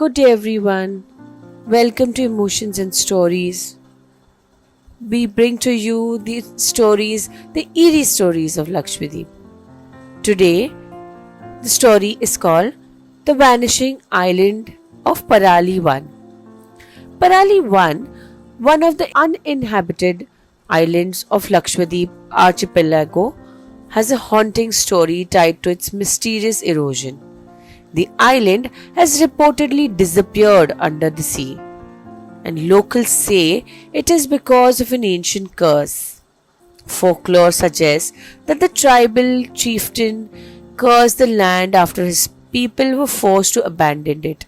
Good day, everyone. Welcome to Emotions and Stories. We bring to you the eerie stories of Lakshadweep. Today, the story is called The Vanishing Island of Parali 1. Parali 1, one of the uninhabited islands of Lakshadweep archipelago, has a haunting story tied to its mysterious erosion. The island has reportedly disappeared under the sea, and locals say it is because of an ancient curse. Folklore suggests that the tribal chieftain cursed the land after his people were forced to abandon it.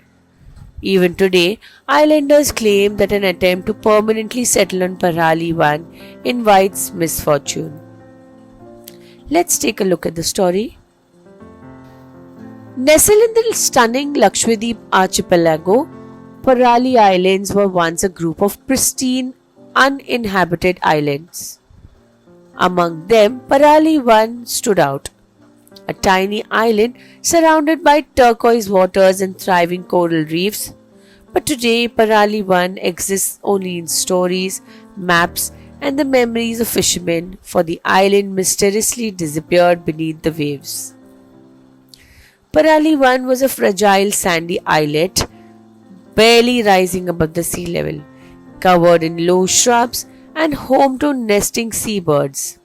Even today, islanders claim that an attempt to permanently settle on Parali 1 invites misfortune. Let's take a look at the story. Nestled in the stunning Lakshadweep archipelago, Parali Islands were once a group of pristine, uninhabited islands. Among them, Parali 1 stood out, a tiny island surrounded by turquoise waters and thriving coral reefs. But today, Parali 1 exists only in stories, maps, and the memories of fishermen, for the island mysteriously disappeared beneath the waves. Parali 1 was a fragile sandy islet, barely rising above the sea level, covered in low shrubs and home to nesting seabirds.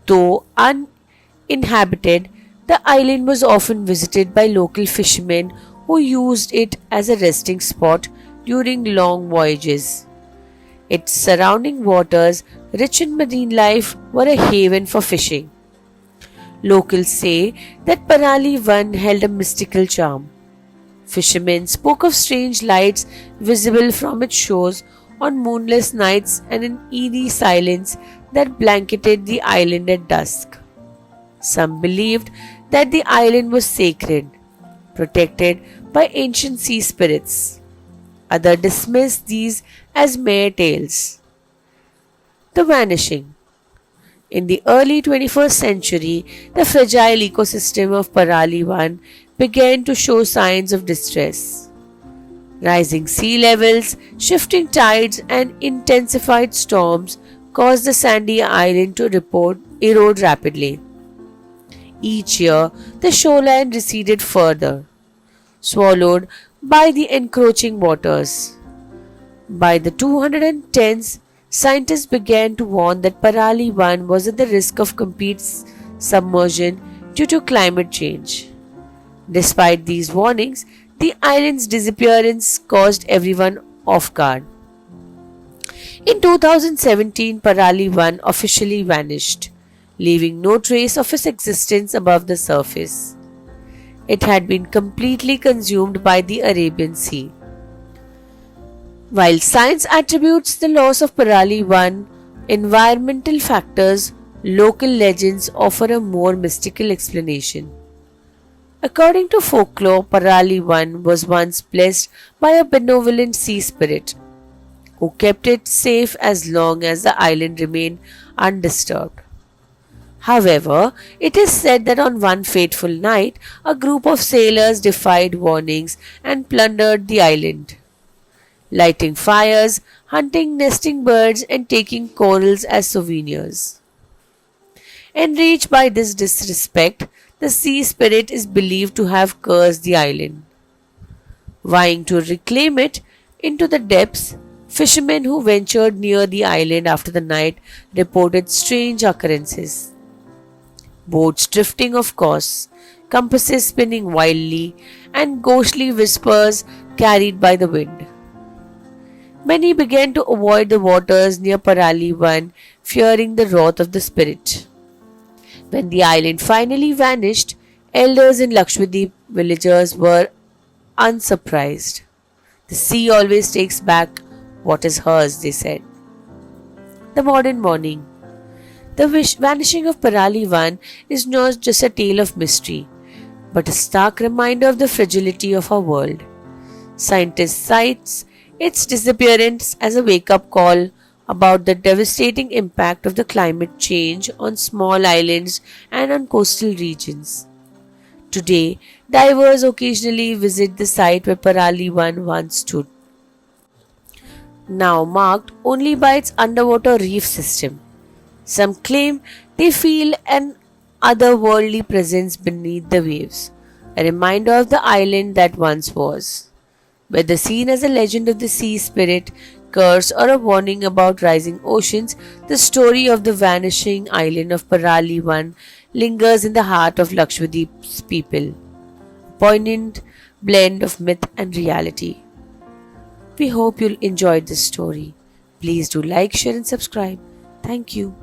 Though uninhabited, the island was often visited by local fishermen who used it as a resting spot during long voyages. Its surrounding waters, rich in marine life, were a haven for fishing. Locals say that Parali 1 held a mystical charm. Fishermen spoke of strange lights visible from its shores on moonless nights and an eerie silence that blanketed the island at dusk. Some believed that the island was sacred, protected by ancient sea spirits. Others dismissed these as mere tales. The vanishing. In the early 21st century, the fragile ecosystem of Parali 1 began to show signs of distress. Rising sea levels, shifting tides, and intensified storms caused the sandy island to erode rapidly. Each year, the shoreline receded further, swallowed by the encroaching waters. By the 210s, scientists began to warn that Parali 1 was at the risk of complete submersion due to climate change. Despite these warnings, the island's disappearance caused everyone off guard. In 2017, Parali 1 officially vanished, leaving no trace of its existence above the surface. It had been completely consumed by the Arabian Sea. While science attributes the loss of Parali 1 environmental factors, local legends offer a more mystical explanation. According to folklore, Parali 1 was once blessed by a benevolent sea spirit who kept it safe as long as the island remained undisturbed. However, it is said that on one fateful night, a group of sailors defied warnings and plundered the island, lighting fires, hunting nesting birds, and taking corals as souvenirs. Enraged by this disrespect, the sea spirit is believed to have cursed the island. Vying to reclaim it into the depths, fishermen who ventured near the island after the night reported strange occurrences. Boats drifting off course, compasses spinning wildly, and ghostly whispers carried by the wind. Many began to avoid the waters near Parali 1, fearing the wrath of the spirit. When the island finally vanished, elders in Lakshadweep villagers were unsurprised. The sea always takes back what is hers, they said. The modern morning. The vanishing of Parali 1 is not just a tale of mystery, but a stark reminder of the fragility of our world. Scientists cite its disappearance as a wake-up call about the devastating impact of the climate change on small islands and on coastal regions. Today, divers occasionally visit the site where Parali 1 once stood, now marked only by its underwater reef system. Some claim they feel an otherworldly presence beneath the waves, a reminder of the island that once was. Whether seen as a legend of the sea spirit, curse, or a warning about rising oceans, the story of the vanishing island of Parali 1 lingers in the heart of Lakshadweep's people, a poignant blend of myth and reality. We hope you'll enjoy this story. Please do like, share, and subscribe. Thank you.